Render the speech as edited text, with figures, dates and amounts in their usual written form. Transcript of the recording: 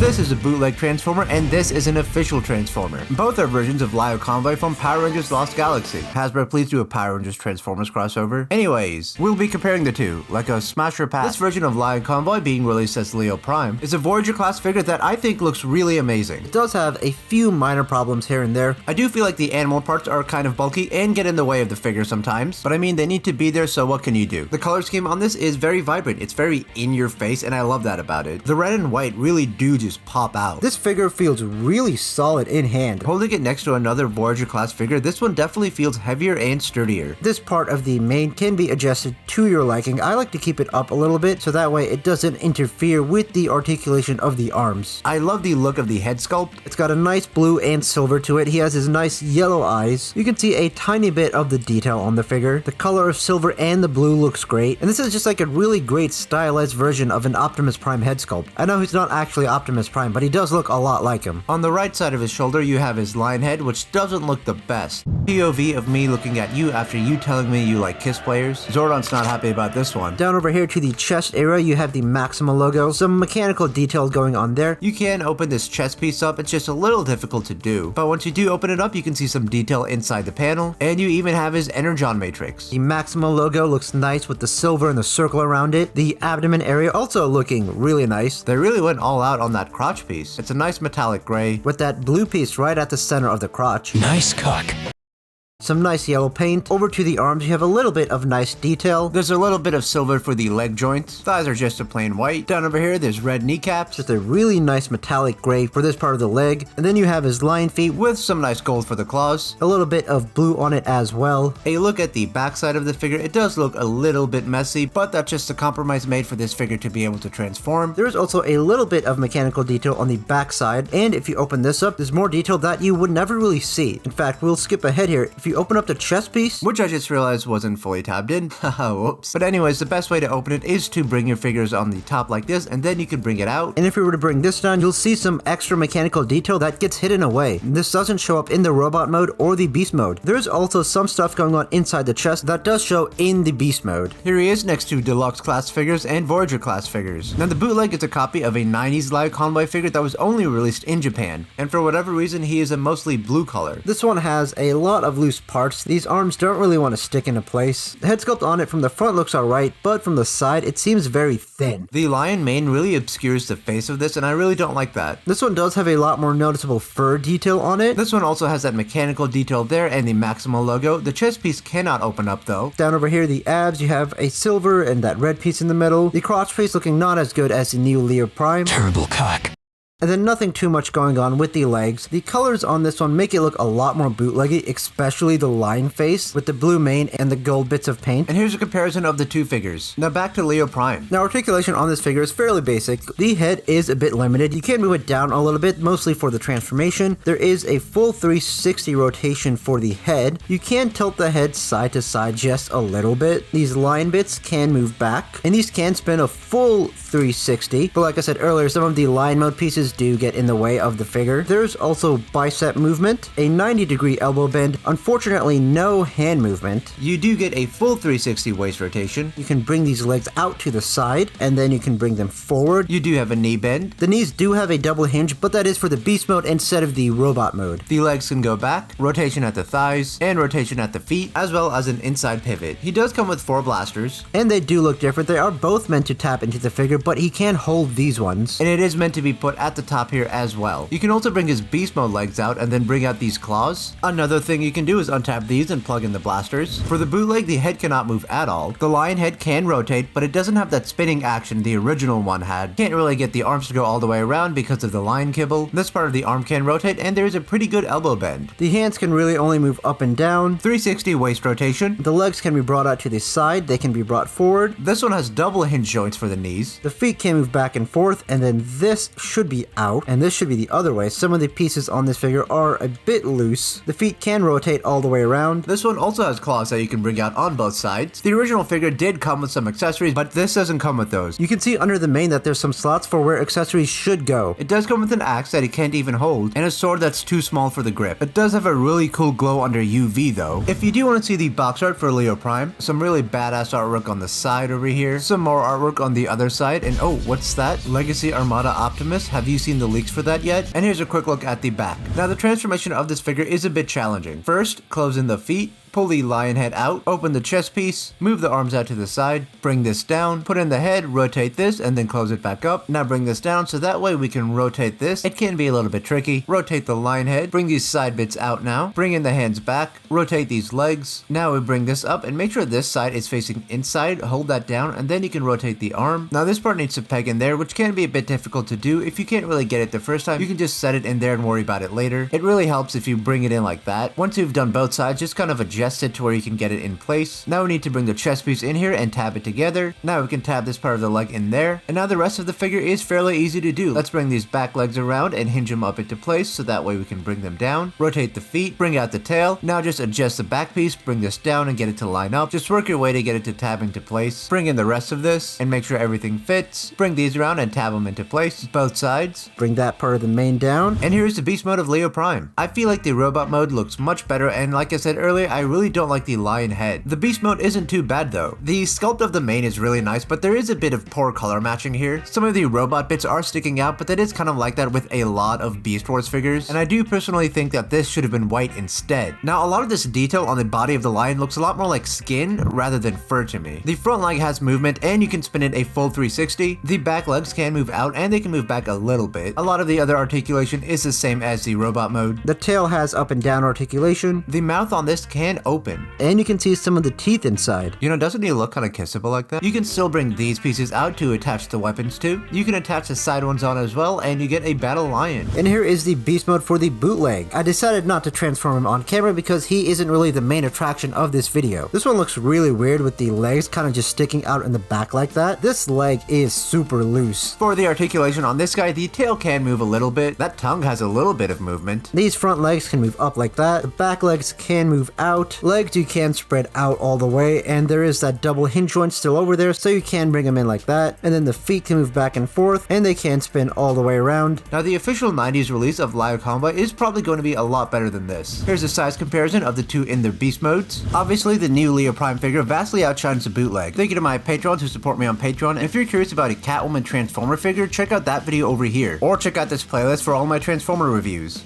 This is a bootleg Transformer, and this is an official Transformer. Both are versions of Lio Convoy from Power Rangers Lost Galaxy. Hasbro, please do a Power Rangers Transformers crossover. Anyways, we'll be comparing the two, like a smasher pack. This version of Lio Convoy, being released as Leo Prime, is a Voyager class figure that I think looks really amazing. It does have a few minor problems here and there. I do feel like the animal parts are kind of bulky and get in the way of the figure sometimes, but I mean, they need to be there, so what can you do? The color scheme on this is very vibrant. It's very in your face, and I love that about it. The red and white really do just pop out. This figure feels really solid in hand. Holding it next to another Voyager class figure, this one definitely feels heavier and sturdier. This part of the mane can be adjusted to your liking. I like to keep it up a little bit so that way it doesn't interfere with the articulation of the arms. I love the look of the head sculpt. It's got a nice blue and silver to it. He has his nice yellow eyes. You can see a tiny bit of the detail on the figure. The color of silver and the blue looks great, and this is just like a really great stylized version of an Optimus Prime head sculpt. I know he's not actually Optimus Prime, but he does look a lot like him. On the right side of his shoulder, you have his lion head, which doesn't look the best. POV of me looking at you after you telling me you like Kiss players. Zordon's not happy about this one. Down over here to the chest area, you have the Maxima logo. Some mechanical detail going on there. You can open this chest piece up. It's just a little difficult to do, but once you do open it up, you can see some detail inside the panel, and you even have his Energon matrix. The Maxima logo looks nice with the silver and the circle around it. The abdomen area also looking really nice. They really went all out on that crotch piece. It's a nice metallic gray with that blue piece right at the center of the crotch. Nice cock. Some nice yellow paint. Over to the arms, you have a little bit of nice detail. There's a little bit of silver for the leg joints. Thighs are just a plain white. Down over here, there's red kneecaps. Just a really nice metallic gray for this part of the leg. And then you have his lion feet with some nice gold for the claws. A little bit of blue on it as well. A look at the backside of the figure. It does look a little bit messy, but that's just a compromise made for this figure to be able to transform. There's also a little bit of mechanical detail on the backside. And if you open this up, there's more detail that you would never really see. In fact, we'll skip ahead here. If you open up the chest piece, which I just realized wasn't fully tabbed in, haha, whoops. But anyways, the best way to open it is to bring your figures on the top like this, and then you can bring it out. And if we were to bring this down, you'll see some extra mechanical detail that gets hidden away. This doesn't show up in the robot mode or the beast mode. There's also some stuff going on inside the chest that does show in the beast mode. Here he is next to deluxe class figures and Voyager class figures. Now the bootleg is a copy of a 90s Lio Convoy figure that was only released in Japan, and for whatever reason he is a mostly blue color. This one has a lot of loose parts. These arms don't really want to stick into place. The head sculpt on it from the front looks alright, but from the side it seems very thin. The lion mane really obscures the face of this, and I really don't like that. This one does have a lot more noticeable fur detail on it. This one also has that mechanical detail there and the Maxima logo. The chest piece cannot open up though. Down over here, the abs, you have a silver and that red piece in the middle. The crotch piece looking not as good as the new Leo Prime. Terrible cock. And then nothing too much going on with the legs. The colors on this one make it look a lot more bootleggy, especially the lion face with the blue mane and the gold bits of paint. And here's a comparison of the two figures. Now back to Leo Prime. Now articulation on this figure is fairly basic. The head is a bit limited. You can move it down a little bit, mostly for the transformation. There is a full 360 rotation for the head. You can tilt the head side to side just a little bit. These lion bits can move back, and these can spin a full 360. But like I said earlier, some of the lion mode pieces do get in the way of the figure. There's also bicep movement, a 90-degree elbow bend, unfortunately no hand movement. You do get a full 360 waist rotation. You can bring these legs out to the side, and then you can bring them forward. You do have a knee bend. The knees do have a double hinge, but that is for the beast mode instead of the robot mode. The legs can go back, rotation at the thighs, and rotation at the feet, as well as an inside pivot. He does come with 4 blasters, and they do look different. They are both meant to tap into the figure, but he can hold these ones, and it is meant to be put at the top here as well. You can also bring his beast mode legs out and then bring out these claws. Another thing you can do is untap these and plug in the blasters. For the bootleg, the head cannot move at all. The lion head can rotate, but it doesn't have that spinning action the original one had. Can't really get the arms to go all the way around because of the lion kibble. This part of the arm can rotate, and there is a pretty good elbow bend. The hands can really only move up and down. 360 waist rotation. The legs can be brought out to the side. They can be brought forward. This one has double hinge joints for the knees. The feet can move back and forth, and then this should be out, and this should be the other way. Some of the pieces on this figure are a bit loose. The feet can rotate all the way around. This one also has claws that you can bring out on both sides. The original figure did come with some accessories, but this doesn't come with those. You can see under the mane that there's some slots for where accessories should go. It does come with an axe that he can't even hold, and a sword that's too small for the grip. It does have a really cool glow under UV though. If you do want to see the box art for Leo Prime, some really badass artwork on the side over here, some more artwork on the other side, and oh, what's that? Legacy Armada Optimus? Have you you seen the leaks for that yet? And here's a quick look at the back. Now the transformation of this figure is a bit challenging. First, close in the feet, pull the lion head out, open the chest piece, move the arms out to the side, bring this down, put in the head, rotate this, and then close it back up. Now bring this down so that way we can rotate this. It can be a little bit tricky. Rotate the lion head, bring these side bits out now, bring in the hands back, rotate these legs. Now we bring this up and make sure this side is facing inside, hold that down, and then you can rotate the arm. Now this part needs to peg in there, which can be a bit difficult to do. If you can't really get it the first time, you can just set it in there and worry about it later. It really helps if you bring it in like that. Once you've done both sides, just kind of adjust it to where you can get it in place. Now we need to bring the chest piece in here and tab it together. Now we can tab this part of the leg in there. And now the rest of the figure is fairly easy to do. Let's bring these back legs around and hinge them up into place so that way we can bring them down. Rotate the feet, bring out the tail. Now just adjust the back piece, bring this down and get it to line up. Just work your way to get it to tab into place. Bring in the rest of this and make sure everything fits. Bring these around and tab them into place, both sides. Bring that part of the mane down. And here's the beast mode of Leo Prime. I feel like the robot mode looks much better, and like I said earlier, I really don't like the lion head. The beast mode isn't too bad though. The sculpt of the mane is really nice, but there is a bit of poor color matching here. Some of the robot bits are sticking out, but that is kind of like that with a lot of Beast Wars figures, and I do personally think that this should have been white instead. Now a lot of this detail on the body of the lion looks a lot more like skin rather than fur to me. The front leg has movement and you can spin it a full 360. The back legs can move out and they can move back a little bit. A lot of the other articulation is the same as the robot mode. The tail has up and down articulation. The mouth on this can open. And you can see some of the teeth inside. You know, doesn't he look kind of kissable like that? You can still bring these pieces out to attach the weapons to. You can attach the side ones on as well, and you get a battle lion. And here is the beast mode for the bootleg. I decided not to transform him on camera because he isn't really the main attraction of this video. This one looks really weird with the legs kind of just sticking out in the back like that. This leg is super loose. For the articulation on this guy, the tail can move a little bit. That tongue has a little bit of movement. These front legs can move up like that. The back legs can move out. Legs you can spread out all the way, and there is that double hinge joint still over there, so you can bring them in like that. And then the feet can move back and forth, and they can spin all the way around. Now the official 90s release of Lio Combat is probably going to be a lot better than this. Here's a size comparison of the two in their beast modes. Obviously the new Leo Prime figure vastly outshines the bootleg. Thank you to my patrons who support me on Patreon, and if you're curious about a Catwoman Transformer figure, check out that video over here, or check out this playlist for all my Transformer reviews.